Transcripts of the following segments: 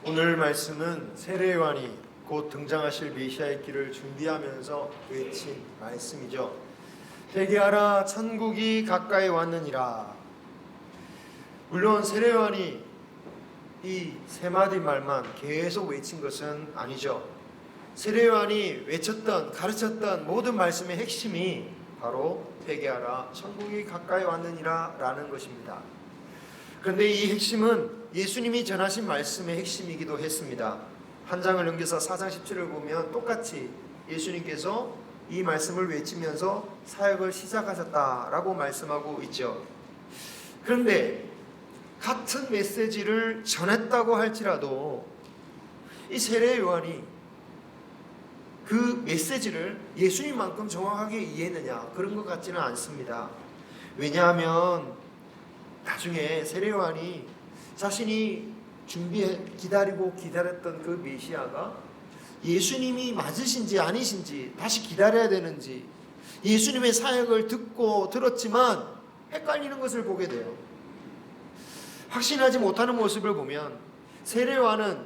오늘 말씀은 세례요한이 곧 등장하실 메시아의 길을 준비하면서 외친 말씀이죠. 회개하라, 천국이 가까이 왔느니라. 물론 세례요한이 이 세 마디 말만 계속 외친 것은 아니죠. 세례요한이 외쳤던, 가르쳤던 모든 말씀의 핵심이 바로 회개하라, 천국이 가까이 왔느니라 라는 것입니다. 그런데 이 핵심은 예수님이 전하신 말씀의 핵심이기도 했습니다. 한 장을 넘겨서 4장 17을 보면 똑같이 예수님께서 이 말씀을 외치면서 사역을 시작하셨다라고 말씀하고 있죠. 그런데 같은 메시지를 전했다고 할지라도 이 세례 요한이 그 메시지를 예수님만큼 정확하게 이해했느냐, 그런 것 같지는 않습니다. 왜냐하면 나중에 세례 요한이 자신이 기다리고 기다렸던 그 메시아가 예수님이 맞으신지 아니신지, 다시 기다려야 되는지, 예수님의 사역을 듣고 들었지만 헷갈리는 것을 보게 돼요. 확신하지 못하는 모습을 보면 세례 요한은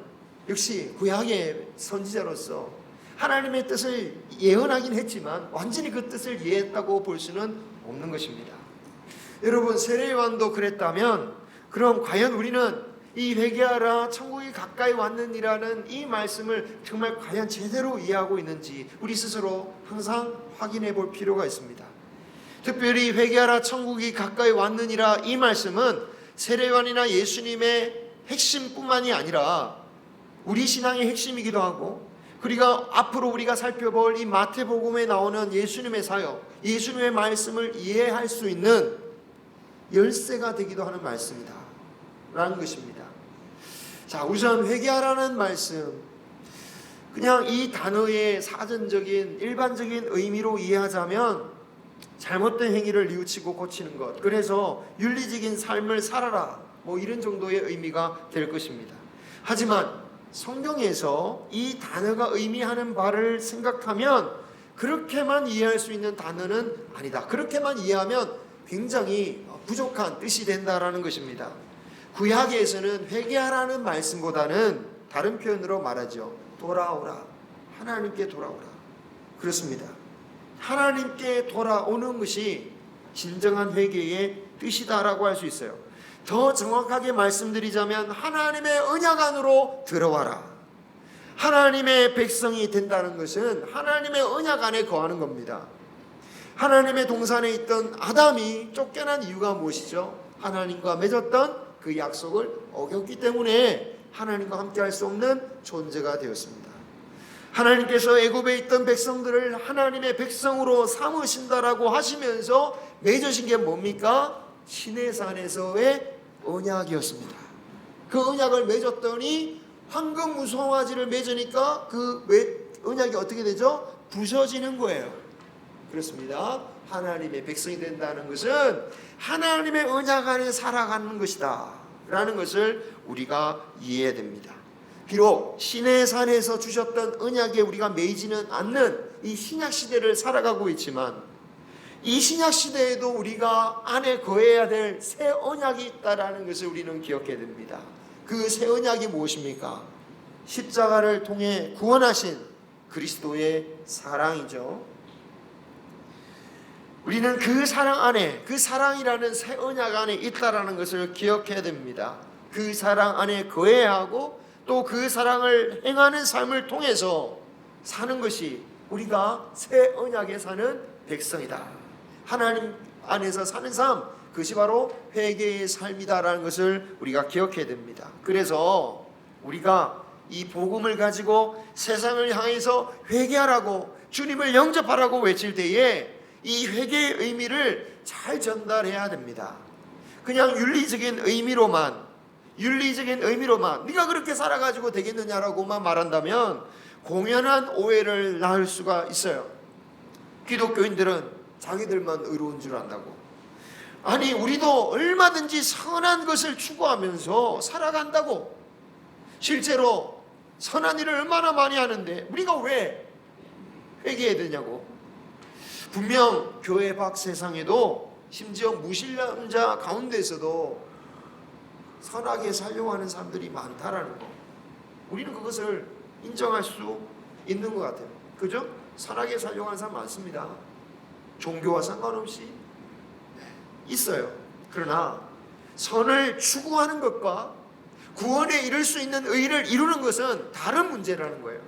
역시 구약의 선지자로서 하나님의 뜻을 예언하긴 했지만 완전히 그 뜻을 이해했다고 볼 수는 없는 것입니다. 여러분, 세례 요한도 그랬다면 그럼 과연 우리는 이 회개하라, 천국이 가까이 왔느니라는 이 말씀을 정말 과연 제대로 이해하고 있는지 우리 스스로 항상 확인해 볼 필요가 있습니다. 특별히 회개하라, 천국이 가까이 왔느니라 이 말씀은 세례 요한이나 예수님의 핵심뿐만이 아니라 우리 신앙의 핵심이기도 하고, 그리고 앞으로 우리가 살펴볼 이 마태복음에 나오는 예수님의 사역, 예수님의 말씀을 이해할 수 있는 열쇠가 되기도 하는 말씀이다 라는 것입니다. 자, 우선 회개하라는 말씀, 그냥 이 단어의 사전적인 일반적인 의미로 이해하자면 잘못된 행위를 뉘우치고 고치는 것, 그래서 윤리적인 삶을 살아라, 뭐 이런 정도의 의미가 될 것입니다. 하지만 성경에서 이 단어가 의미하는 바를 생각하면 그렇게만 이해할 수 있는 단어는 아니다. 그렇게만 이해하면 굉장히 부족한 뜻이 된다라는 것입니다. 구약에서는 회개하라는 말씀보다는 다른 표현으로 말하죠. 돌아오라, 하나님께 돌아오라. 그렇습니다. 하나님께 돌아오는 것이 진정한 회개의 뜻이다라고 할 수 있어요. 더 정확하게 말씀드리자면 하나님의 언약 안으로 들어와라. 하나님의 백성이 된다는 것은 하나님의 언약 안에 거하는 겁니다. 하나님의 동산에 있던 아담이 쫓겨난 이유가 무엇이죠? 하나님과 맺었던 그 약속을 어겼기 때문에 하나님과 함께 할 수 없는 존재가 되었습니다. 하나님께서 애굽에 있던 백성들을 하나님의 백성으로 삼으신다라고 하시면서 맺으신 게 뭡니까? 시내산에서의 언약이었습니다. 그 언약을 맺었더니 황금 무송아지를 맺으니까 그 언약이 어떻게 되죠? 부서지는 거예요. 그렇습니다. 하나님의 백성이 된다는 것은 하나님의 언약 안에 살아가는 것이다 라는 것을 우리가 이해해야 됩니다. 비록 시내산에서 주셨던 언약에 우리가 매이지는 않는 이 신약시대를 살아가고 있지만, 이 신약시대에도 우리가 안에 거해야 될 새 언약이 있다는 것을 우리는 기억해야 됩니다. 그 새 언약이 무엇입니까? 십자가를 통해 구원하신 그리스도의 사랑이죠. 우리는 그 사랑 안에, 그 사랑이라는 새 언약 안에 있다는 것을 기억해야 됩니다. 그 사랑 안에 거해야 하고 또 그 사랑을 행하는 삶을 통해서 사는 것이 우리가 새 언약에 사는 백성이다. 하나님 안에서 사는 삶, 그것이 바로 회개의 삶이다라는 것을 우리가 기억해야 됩니다. 그래서 우리가 이 복음을 가지고 세상을 향해서 회개하라고, 주님을 영접하라고 외칠 때에 이 회개의 의미를 잘 전달해야 됩니다. 그냥 윤리적인 의미로만 네가 그렇게 살아가지고 되겠느냐라고만 말한다면 공연한 오해를 낳을 수가 있어요. 기독교인들은 자기들만 의로운 줄 안다고. 아니, 우리도 얼마든지 선한 것을 추구하면서 살아간다고. 실제로 선한 일을 얼마나 많이 하는데 우리가 왜 회개해야 되냐고. 분명 교회 밖 세상에도, 심지어 무신론자 가운데서도 선하게 살려고 하는 사람들이 많다라는 거, 우리는 그것을 인정할 수 있는 것 같아요. 그죠? 선하게 살려고 하는 사람 많습니다. 종교와 상관없이 있어요. 그러나 선을 추구하는 것과 구원에 이를 수 있는 의를 이루는 것은 다른 문제라는 거예요.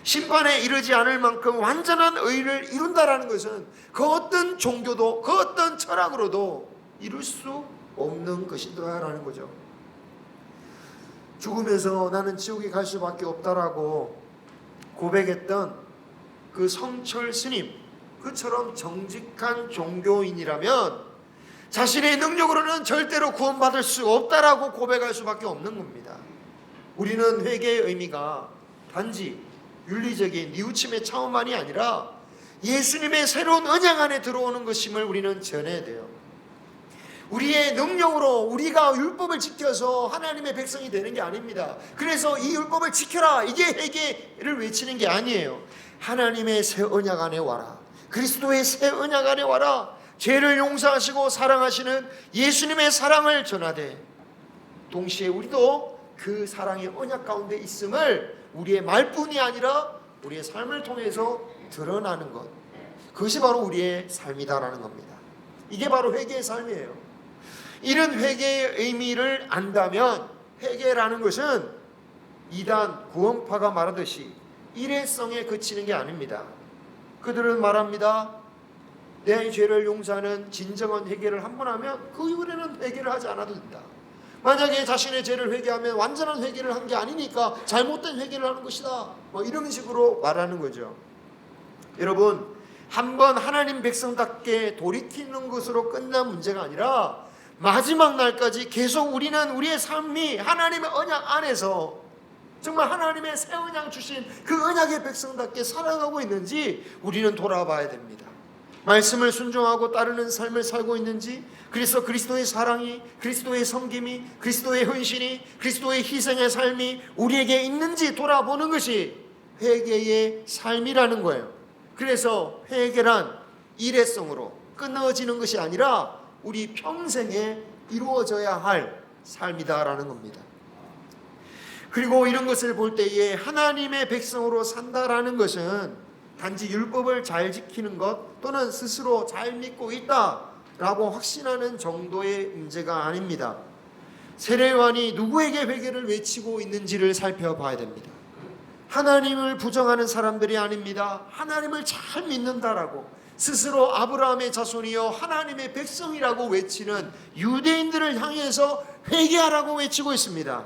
심판에 이르지 않을 만큼 완전한 의를 이룬다라는 것은 그 어떤 종교도, 그 어떤 철학으로도 이룰 수 없는 것이다라는 거죠. 죽으면서 나는 지옥에 갈 수밖에 없다라고 고백했던 그 성철 스님, 그처럼 정직한 종교인이라면 자신의 능력으로는 절대로 구원받을 수 없다라고 고백할 수밖에 없는 겁니다. 우리는 회개의 의미가 단지 윤리적인 뉘우침의 차원만이 아니라 예수님의 새로운 언약 안에 들어오는 것임을 우리는 전해야 돼요. 우리의 능력으로 우리가 율법을 지켜서 하나님의 백성이 되는 게 아닙니다. 그래서 이 율법을 지켜라, 이게 회개를 외치는 게 아니에요. 하나님의 새 언약 안에 와라, 그리스도의 새 언약 안에 와라, 죄를 용서하시고 사랑하시는 예수님의 사랑을 전하되 동시에 우리도 그 사랑의 언약 가운데 있음을 우리의 말뿐이 아니라 우리의 삶을 통해서 드러나는 것, 그것이 바로 우리의 삶이다라는 겁니다. 이게 바로 회개의 삶이에요. 이런 회개의 의미를 안다면 회개라는 것은 이단 구원파가 말하듯이 일회성에 그치는 게 아닙니다. 그들은 말합니다. 내 죄를 용서하는 진정한 회개를 한 번 하면 그 이후에는 회개를 하지 않아도 된다. 만약에 자신의 죄를 회개하면 완전한 회개를 한 게 아니니까 잘못된 회개를 하는 것이다, 이런 식으로 말하는 거죠. 여러분, 한번 하나님 백성답게 돌이키는 것으로 끝난 문제가 아니라 마지막 날까지 계속 우리는 우리의 삶이 하나님의 언약 안에서 정말 하나님의 새 언약 주신 그 언약의 백성답게 살아가고 있는지 우리는 돌아봐야 됩니다. 말씀을 순종하고 따르는 삶을 살고 있는지, 그래서 그리스도의 사랑이, 그리스도의 섬김이, 그리스도의 헌신이, 그리스도의 희생의 삶이 우리에게 있는지 돌아보는 것이 회개의 삶이라는 거예요. 그래서 회개란 일회성으로 끝나지는 것이 아니라 우리 평생에 이루어져야 할 삶이다라는 겁니다. 그리고 이런 것을 볼 때에 하나님의 백성으로 산다라는 것은 단지 율법을 잘 지키는 것 또는 스스로 잘 믿고 있다라고 확신하는 정도의 문제가 아닙니다. 세례요한이 누구에게 회개를 외치고 있는지를 살펴봐야 됩니다. 하나님을 부정하는 사람들이 아닙니다. 하나님을 잘 믿는다라고 스스로 아브라함의 자손이요 하나님의 백성이라고 외치는 유대인들을 향해서 회개하라고 외치고 있습니다.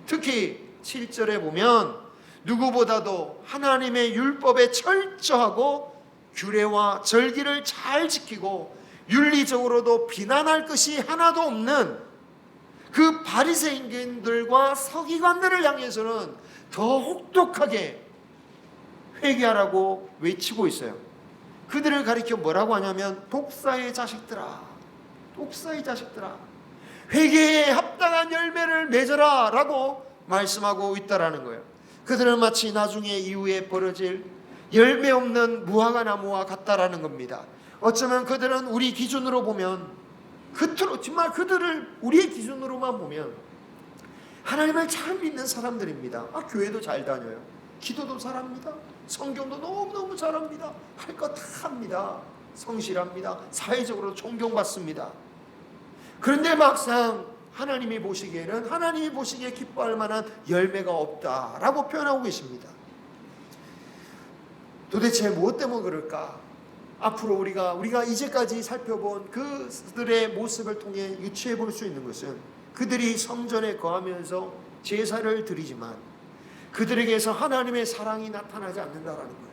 특히 7절에 보면 누구보다도 하나님의 율법에 철저하고 규례와 절기를 잘 지키고 윤리적으로도 비난할 것이 하나도 없는 그 바리새인들과 서기관들을 향해서는 더 혹독하게 회개하라고 외치고 있어요. 그들을 가리켜 뭐라고 하냐면 독사의 자식들아, 독사의 자식들아, 회개에 합당한 열매를 맺어라 라고 말씀하고 있다라는 거예요. 그들은 마치 나중에 이후에 벌어질 열매 없는 무화과 나무와 같다라는 겁니다. 어쩌면 그들은 우리 기준으로 보면, 정말 그들을 우리의 기준으로만 보면 하나님을 잘 믿는 사람들입니다. 교회도 잘 다녀요. 기도도 잘합니다. 성경도 너무너무 잘합니다. 할 거 다 합니다. 성실합니다. 사회적으로 존경받습니다. 그런데 막상 하나님이 보시기에 기뻐할 만한 열매가 없다라고 표현하고 계십니다. 도대체 무엇 때문에 그럴까? 앞으로 우리가 이제까지 살펴본 그들의 모습을 통해 유추해 볼 수 있는 것은, 그들이 성전에 거하면서 제사를 드리지만 그들에게서 하나님의 사랑이 나타나지 않는다라는 거예요.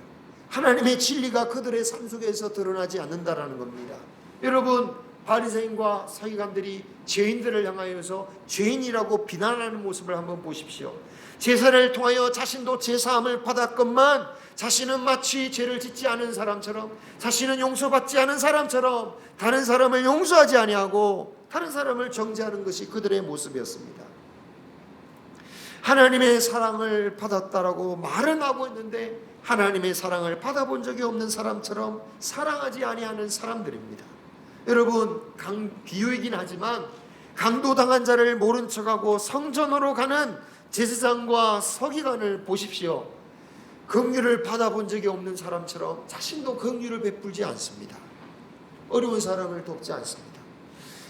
하나님의 진리가 그들의 삶 속에서 드러나지 않는다라는 겁니다. 여러분, 바리새인과 서기관들이 죄인들을 향하여서 죄인이라고 비난하는 모습을 한번 보십시오. 제사를 통하여 자신도 제사함을 받았건만 자신은 마치 죄를 짓지 않은 사람처럼, 자신은 용서받지 않은 사람처럼 다른 사람을 용서하지 아니하고 다른 사람을 정죄하는 것이 그들의 모습이었습니다. 하나님의 사랑을 받았다라고 말은 하고 있는데 하나님의 사랑을 받아본 적이 없는 사람처럼 사랑하지 아니하는 사람들입니다. 여러분, 비유이긴 하지만 강도당한 자를 모른 척하고 성전으로 가는 제사장과 서기관을 보십시오. 긍휼을 받아본 적이 없는 사람처럼 자신도 긍휼을 베풀지 않습니다. 어려운 사람을 돕지 않습니다.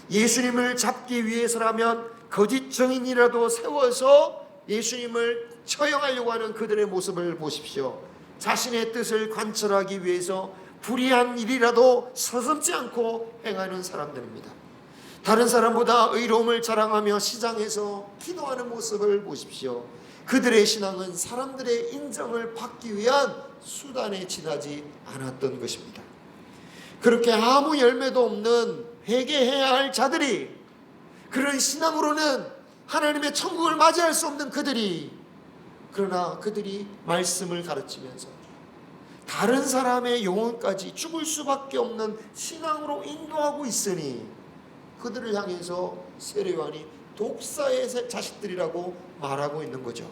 예수님을 잡기 위해서라면 거짓 증인이라도 세워서 예수님을 처형하려고 하는 그들의 모습을 보십시오. 자신의 뜻을 관철하기 위해서 불의한 일이라도 서슴지 않고 행하는 사람들입니다. 다른 사람보다 의로움을 자랑하며 시장에서 기도하는 모습을 보십시오. 그들의 신앙은 사람들의 인정을 받기 위한 수단에 지나지 않았던 것입니다. 그렇게 아무 열매도 없는 회개해야 할 자들이, 그런 신앙으로는 하나님의 천국을 맞이할 수 없는 그러나 그들이 말씀을 가르치면서 다른 사람의 영혼까지 죽을 수밖에 없는 신앙으로 인도하고 있으니 그들을 향해서 세례요한이 독사의 자식들이라고 말하고 있는 거죠.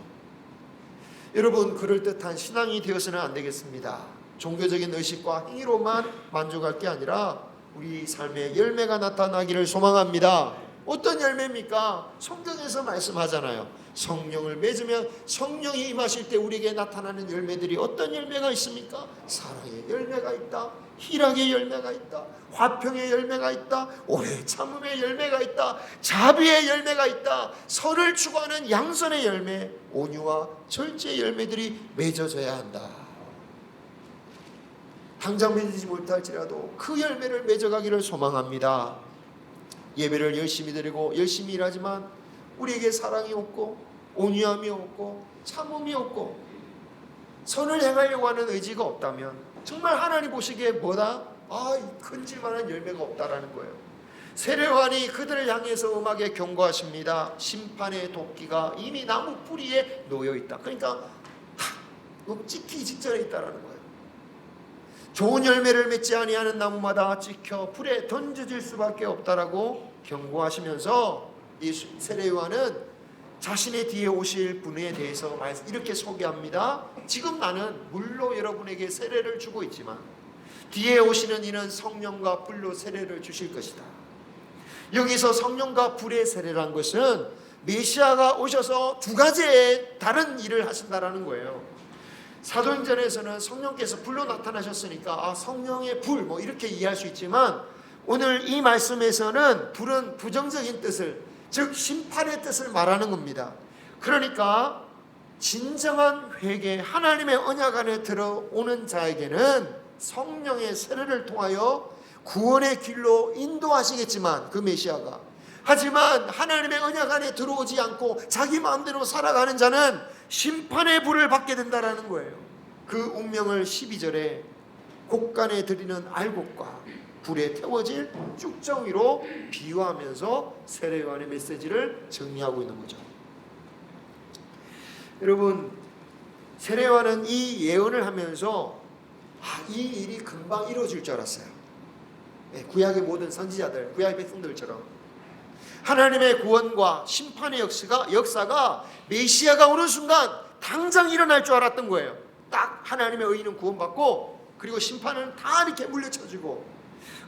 여러분, 그럴듯한 신앙이 되어서는 안 되겠습니다. 종교적인 의식과 행위로만 만족할 게 아니라 우리 삶에 열매가 나타나기를 소망합니다. 어떤 열매입니까? 성경에서 말씀하잖아요. 성령을 맺으면 성령이 임하실 때 우리에게 나타나는 열매들이 어떤 열매가 있습니까? 사랑의 열매가 있다, 희락의 열매가 있다, 화평의 열매가 있다, 오래 참음의 열매가 있다, 자비의 열매가 있다, 선을 추구하는 양선의 열매, 온유와 절제의 열매들이 맺어져야 한다. 당장 맺지 못할지라도 그 열매를 맺어가기를 소망합니다. 예배를 열심히 드리고 열심히 일하지만 우리에게 사랑이 없고 온유함이 없고 참음이 없고 선을 행하려고 하는 의지가 없다면 정말 하나님 보시기에 뭐다? 큰질만한 열매가 없다라는 거예요. 세례요한이 그들을 향해서 음하게 경고하십니다. 심판의 도끼가 이미 나무 뿌리에 놓여 있다. 그러니까 찍히기 직전에 있다라는 거예요. 좋은 열매를 맺지 아니하는 나무마다 찍혀 불에 던져질 수밖에 없다라고 경고하시면서 이 세례요한은 자신의 뒤에 오실 분에 대해서 이렇게 소개합니다. 지금 나는 물로 여러분에게 세례를 주고 있지만 뒤에 오시는 이는 성령과 불로 세례를 주실 것이다. 여기서 성령과 불의 세례란 것은 메시아가 오셔서 두 가지의 다른 일을 하신다라는 거예요. 사도행전에서는 성령께서 불로 나타나셨으니까 성령의 불 이렇게 이해할 수 있지만 오늘 이 말씀에서는 불은 부정적인 뜻을, 즉 심판의 뜻을 말하는 겁니다. 그러니까 진정한 회개, 하나님의 언약 안에 들어오는 자에게는 성령의 세례를 통하여 구원의 길로 인도하시겠지만 그 메시아가 하지만 하나님의 언약 안에 들어오지 않고 자기 마음대로 살아가는 자는 심판의 불을 받게 된다라는 거예요. 그 운명을 12절에 곡간에 드리는 알곡과 불에 태워질 쭉정이로 비유하면서 세례 요한의 메시지를 정리하고 있는 거죠. 여러분, 세례 요한은 이 예언을 하면서 이 일이 금방 이루어질 줄 알았어요. 구약의 모든 선지자들, 구약의 백성들처럼 하나님의 구원과 심판의 역사가 메시아가 오는 순간 당장 일어날 줄 알았던 거예요. 딱 하나님의 의인은 구원받고 그리고 심판은 다 이렇게 물려쳐지고.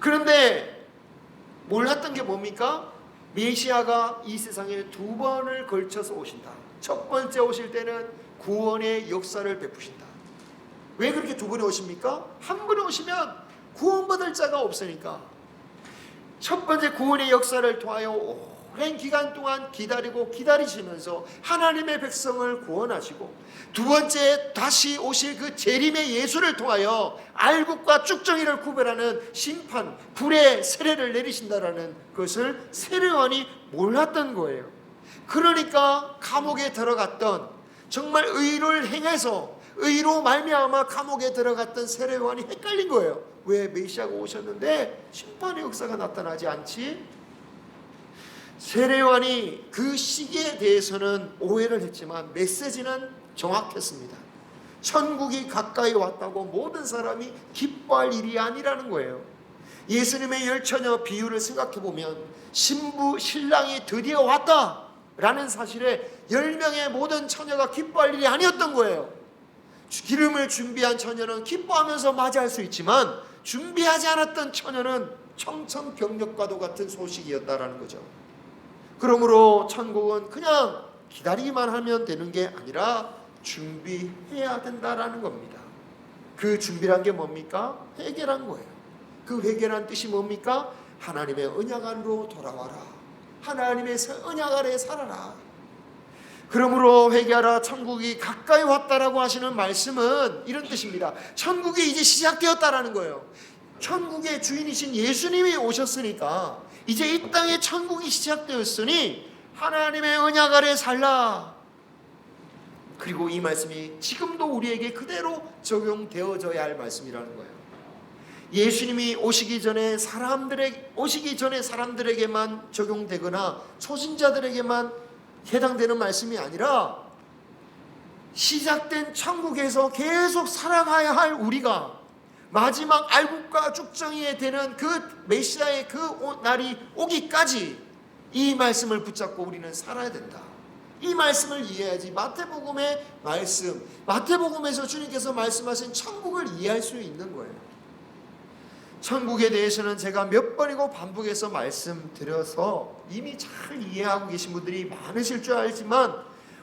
그런데 몰랐던 게 뭡니까? 메시아가 이 세상에 두 번을 걸쳐서 오신다. 첫 번째 오실 때는 구원의 역사를 베푸신다. 왜 그렇게 두 번에 오십니까? 한 번에 오시면 구원받을 자가 없으니까. 첫 번째 구원의 역사를 통하여 오랜 기간 동안 기다리시면서 하나님의 백성을 구원하시고, 두 번째 다시 오실 그 재림의 예수를 통하여 알곡과 쭉정이를 구별하는 심판, 불의 세례를 내리신다라는 것을 세례 요한이 몰랐던 거예요. 그러니까 감옥에 들어갔던, 정말 의를 행해서 의로 말미암아 감옥에 들어갔던 세례 요한이 헷갈린 거예요. 왜 메시아가 오셨는데 심판의 역사가 나타나지 않지? 세례 요한이 그 시기에 대해서는 오해를 했지만 메시지는 정확했습니다. 천국이 가까이 왔다고 모든 사람이 기뻐할 일이 아니라는 거예요. 예수님의 열처녀 비유를 생각해보면 신랑이 드디어 왔다라는 사실에 10명의 모든 처녀가 기뻐할 일이 아니었던 거예요. 기름을 준비한 처녀는 기뻐하면서 맞이할 수 있지만 준비하지 않았던 처녀는 청천벽력과도 같은 소식이었다라는 거죠. 그러므로 천국은 그냥 기다리기만 하면 되는 게 아니라 준비해야 된다라는 겁니다. 그 준비란 게 뭡니까? 회개란 거예요. 그 회개란 뜻이 뭡니까? 하나님의 언약 안으로 돌아와라. 하나님의 언약 아래 살아라. 그러므로 회개하라, 천국이 가까이 왔다라고 하시는 말씀은 이런 뜻입니다. 천국이 이제 시작되었다라는 거예요. 천국의 주인이신 예수님이 오셨으니까 이제 이 땅에 천국이 시작되었으니 하나님의 언약 아래 살라. 그리고 이 말씀이 지금도 우리에게 그대로 적용되어져야 할 말씀이라는 거예요. 예수님이 오시기 전에 사람들에게만 적용되거나 초신자들에게만 해당되는 말씀이 아니라 시작된 천국에서 계속 살아가야 할 우리가 마지막 알곡과 쭉정이에 되는 그 메시아의 그 날이 오기까지 이 말씀을 붙잡고 우리는 살아야 된다. 이 말씀을 이해해야지 마태복음의 말씀, 마태복음에서 주님께서 말씀하신 천국을 이해할 수 있는 거예요. 천국에 대해서는 제가 몇 번이고 반복해서 말씀드려서 이미 잘 이해하고 계신 분들이 많으실 줄 알지만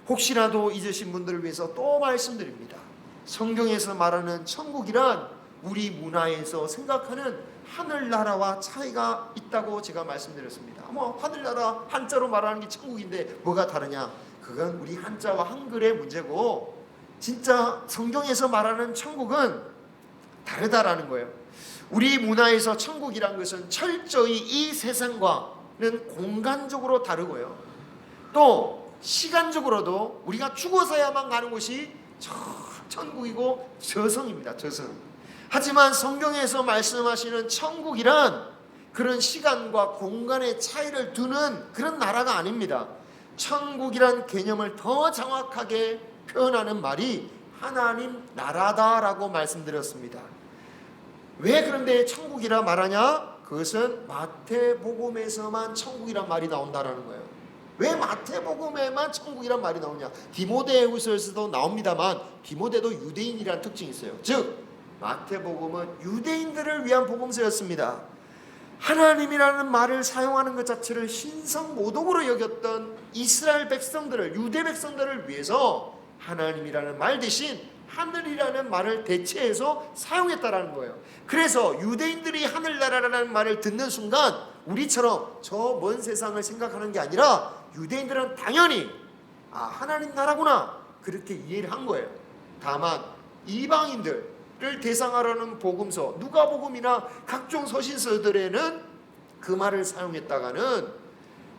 혹시라도 잊으신 분들을 위해서 또 말씀드립니다. 성경에서 말하는 천국이란 우리 문화에서 생각하는 하늘나라와 차이가 있다고 제가 말씀드렸습니다. 하늘나라 한자로 말하는 게 천국인데 뭐가 다르냐? 그건 우리 한자와 한글의 문제고 진짜 성경에서 말하는 천국은 다르다라는 거예요. 우리 문화에서 천국이란 것은 철저히 이 세상과는 공간적으로 다르고요. 또 시간적으로도 우리가 죽어서야만 가는 곳이 천국이고 저성입니다. 저성. 하지만 성경에서 말씀하시는 천국이란 그런 시간과 공간의 차이를 두는 그런 나라가 아닙니다. 천국이란 개념을 더 정확하게 표현하는 말이 하나님 나라다라고 말씀드렸습니다. 왜 그런데 천국이라 말하냐? 그것은 마태복음에서만 천국이란 말이 나온다라는 거예요. 왜 마태복음에만 천국이란 말이 나오냐? 디모데후서에서도 나옵니다만 디모데도 유대인이라는 특징이 있어요. 즉 마태복음은 유대인들을 위한 복음서였습니다. 하나님이라는 말을 사용하는 것 자체를 신성모독으로 여겼던 이스라엘 백성들을, 유대 백성들을 위해서 하나님이라는 말 대신 하늘이라는 말을 대체해서 사용했다라는 거예요. 그래서 유대인들이 하늘나라라는 말을 듣는 순간 우리처럼 저 먼 세상을 생각하는 게 아니라 유대인들은 당연히 하나님 나라구나 그렇게 이해를 한 거예요. 다만 이방인들을 대상하라는 복음서, 누가복음이나 각종 서신서들에는 그 말을 사용했다가는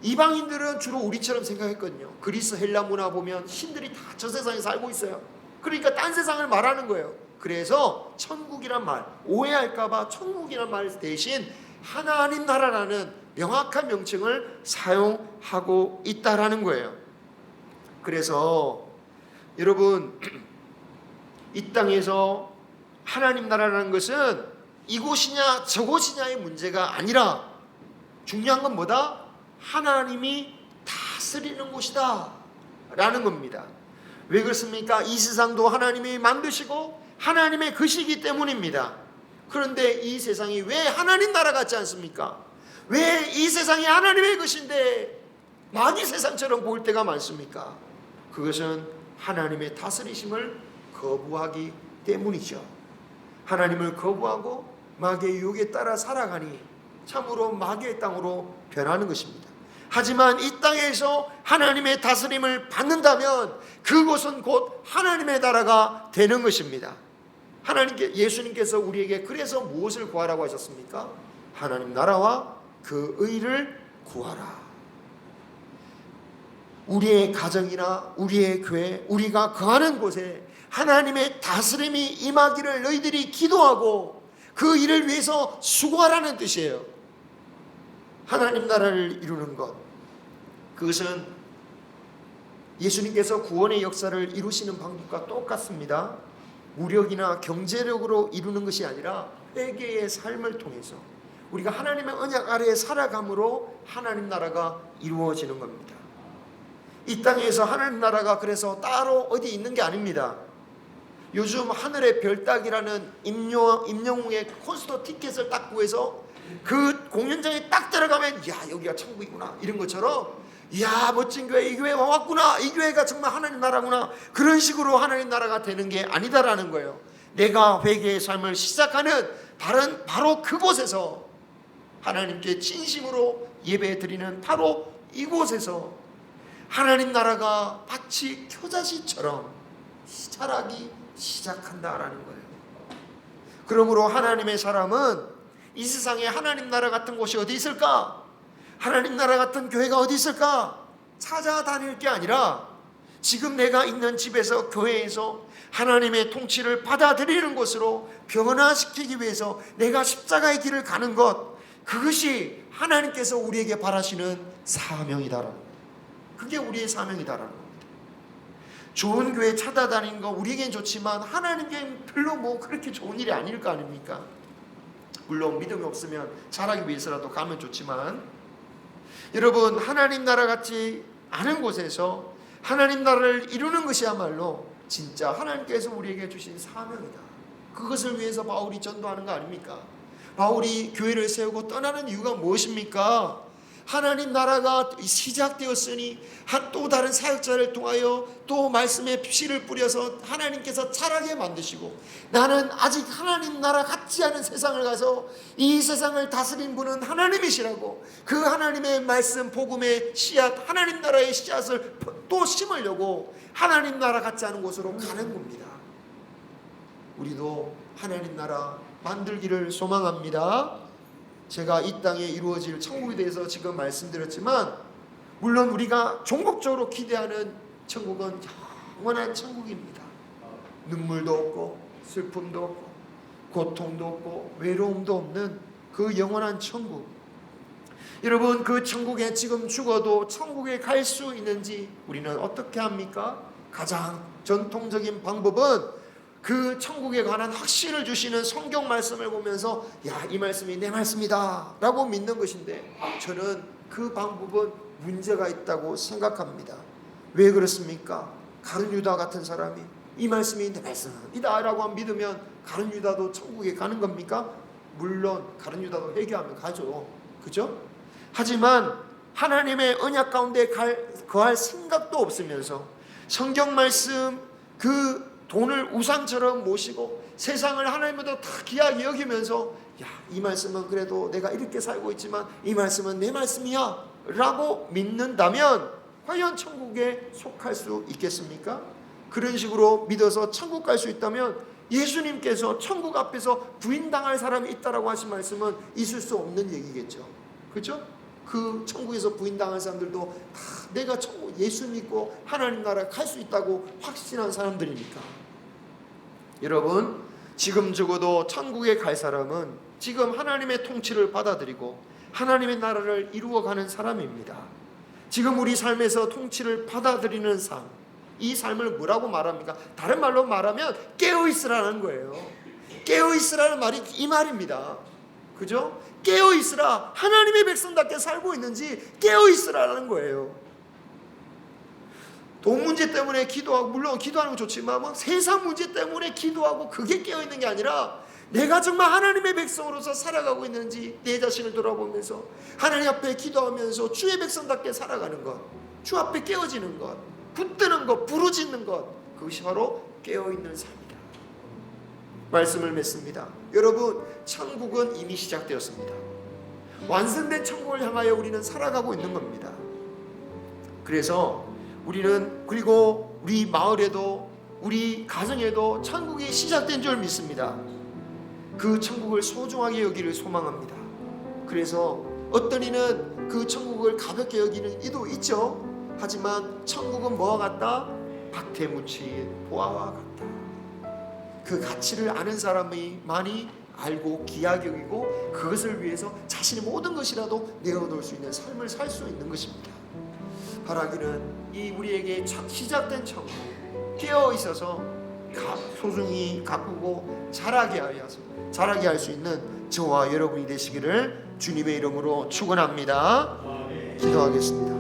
이방인들은 주로 우리처럼 생각했거든요. 그리스 헬라 문화 보면 신들이 다 저 세상에 살고 있어요. 그러니까 딴 세상을 말하는 거예요. 그래서 천국이란 말, 오해할까봐 천국이란 말 대신 하나님 나라라는 명확한 명칭을 사용하고 있다라는 거예요. 그래서 여러분, 이 땅에서 하나님 나라라는 것은 이곳이냐 저곳이냐의 문제가 아니라 중요한 건 뭐다? 하나님이 다스리는 곳이다 라는 겁니다. 왜 그렇습니까? 이 세상도 하나님이 만드시고 하나님의 것이기 때문입니다. 그런데 이 세상이 왜 하나님 나라 같지 않습니까? 왜 이 세상이 하나님의 것인데 마귀 세상처럼 보일 때가 많습니까? 그것은 하나님의 다스리심을 거부하기 때문이죠. 하나님을 거부하고 마귀의 유혹에 따라 살아가니 참으로 마귀의 땅으로 변하는 것입니다. 하지만 이 땅에서 하나님의 다스림을 받는다면 그곳은 곧 하나님의 나라가 되는 것입니다. 예수님께서 우리에게 그래서 무엇을 구하라고 하셨습니까? 하나님 나라와 그 의를 구하라. 우리의 가정이나 우리의 교회, 우리가 거하는 곳에 하나님의 다스림이 임하기를 너희들이 기도하고 그 일을 위해서 수고하라는 뜻이에요. 하나님 나라를 이루는 것, 그것은 예수님께서 구원의 역사를 이루시는 방법과 똑같습니다. 무력이나 경제력으로 이루는 것이 아니라 회개의 삶을 통해서 우리가 하나님의 언약 아래에 살아감으로 하나님 나라가 이루어지는 겁니다. 이 땅에서 하나님 나라가 그래서 따로 어디 있는 게 아닙니다. 요즘 하늘의 별 따기라는 임영웅의 콘서트 티켓을 딱 구해서 그 공연장에 딱 들어가면 야 여기가 천국이구나 이런 것처럼 야 멋진 교회, 이 교회 와왔구나, 이 교회가 정말 하나님 나라구나, 그런 식으로 하나님 나라가 되는 게 아니다라는 거예요. 내가 회개의 삶을 시작하는 바로 그곳에서 하나님께 진심으로 예배 드리는 바로 이곳에서 하나님 나라가 마치 겨자씨처럼 자라기 시작한다라는 거예요. 그러므로 하나님의 사람은 이 세상에 하나님 나라 같은 곳이 어디 있을까? 하나님 나라 같은 교회가 어디 있을까? 찾아다닐 게 아니라 지금 내가 있는 집에서, 교회에서 하나님의 통치를 받아들이는 곳으로 변화시키기 위해서 내가 십자가의 길을 가는 것, 그것이 하나님께서 우리에게 바라시는 사명이다라는 거예요. 그게 우리의 사명이다라는 겁니다. 좋은 교회 찾아다니는 거 우리에겐 좋지만 하나님께는 별로 뭐 그렇게 좋은 일이 아닐 거 아닙니까? 물론 믿음이 없으면 잘하기 위해서라도 가면 좋지만, 여러분, 하나님 나라 같지 않은 곳에서 하나님 나라를 이루는 것이야말로 진짜 하나님께서 우리에게 주신 사명이다. 그것을 위해서 바울이 전도하는 거 아닙니까? 바울이 교회를 세우고 떠나는 이유가 무엇입니까? 하나님 나라가 시작되었으니 또 다른 사역자를 통하여 또 말씀의 씨를 뿌려서 하나님께서 자라게 만드시고, 나는 아직 하나님 나라 같지 않은 세상을 가서 이 세상을 다스린 분은 하나님이시라고 그 하나님의 말씀 복음의 씨앗, 하나님 나라의 씨앗을 또 심으려고 하나님 나라 같지 않은 곳으로 가는 겁니다. 우리도 하나님 나라 만들기를 소망합니다. 제가 이 땅에 이루어질 천국에 대해서 지금 말씀드렸지만, 물론 우리가 종국적으로 기대하는 천국은 영원한 천국입니다. 눈물도 없고 슬픔도 없고 고통도 없고 외로움도 없는 그 영원한 천국. 여러분, 그 천국에 지금 죽어도 천국에 갈 수 있는지 우리는 어떻게 합니까? 가장 전통적인 방법은 그 천국에 관한 확신을 주시는 성경 말씀을 보면서 야, 이 말씀이 내 말씀이다 라고 믿는 것인데, 저는 그 방법은 문제가 있다고 생각합니다. 왜 그렇습니까? 가룟 유다 같은 사람이 이 말씀이 내 말씀이다 라고 믿으면 가룟 유다도 천국에 가는 겁니까? 물론 가룟 유다도 회개하면 가죠. 그죠? 하지만 하나님의 언약 가운데 거할 생각도 없으면서 성경 말씀 그 돈을 우상처럼 모시고 세상을 하나님보다 다 귀하게 여기면서 야, 이 말씀은 그래도 내가 이렇게 살고 있지만 이 말씀은 내 말씀이야 라고 믿는다면 과연 천국에 속할 수 있겠습니까? 그런 식으로 믿어서 천국 갈 수 있다면 예수님께서 천국 앞에서 부인당할 사람이 있다라고 하신 말씀은 있을 수 없는 얘기겠죠. 그렇죠? 그 천국에서 부인당한 사람들도 다 내가 예수 믿고 하나님 나라에 갈 수 있다고 확신한 사람들이니까. 여러분, 지금 적어도 천국에 갈 사람은 지금 하나님의 통치를 받아들이고 하나님의 나라를 이루어가는 사람입니다. 지금 우리 삶에서 통치를 받아들이는 삶, 이 삶을 뭐라고 말합니까? 다른 말로 말하면 깨어있으라는 거예요. 깨어있으라는 말이 이 말입니다. 그죠? 깨어있으라. 하나님의 백성답게 살고 있는지 깨어있으라는 거예요. 돈 문제 때문에 기도하고, 물론 기도하는 건 좋지만 뭐 세상 문제 때문에 기도하고 그게 깨어있는 게 아니라 내가 정말 하나님의 백성으로서 살아가고 있는지 내 자신을 돌아보면서 하나님 앞에 기도하면서 주의 백성답게 살아가는 것, 주 앞에 깨어지는 것, 붙드는 것, 부르짖는 것, 그것이 바로 깨어있는 삶이다. 말씀을 맺습니다. 여러분, 천국은 이미 시작되었습니다. 완성된 천국을 향하여 우리는 살아가고 있는 겁니다. 그래서 우리는, 그리고 우리 마을에도 우리 가정에도 천국이 시작된 줄 믿습니다. 그 천국을 소중하게 여기를 소망합니다. 그래서 어떤 이는 그 천국을 가볍게 여기는 이도 있죠. 하지만 천국은 뭐와 같다? 박태무치의 보화와 같다. 그 가치를 아는 사람이 많이 알고 귀하게 여기고 그것을 위해서 자신의 모든 것이라도 내어놓을 수 있는 삶을 살 수 있는 것입니다. 바라기는 이 우리에게 시작된 천국 깨어 있어서 소중히 가꾸고 자라게 할 수 있는 저와 여러분이 되시기를 주님의 이름으로 축원합니다. 기도하겠습니다.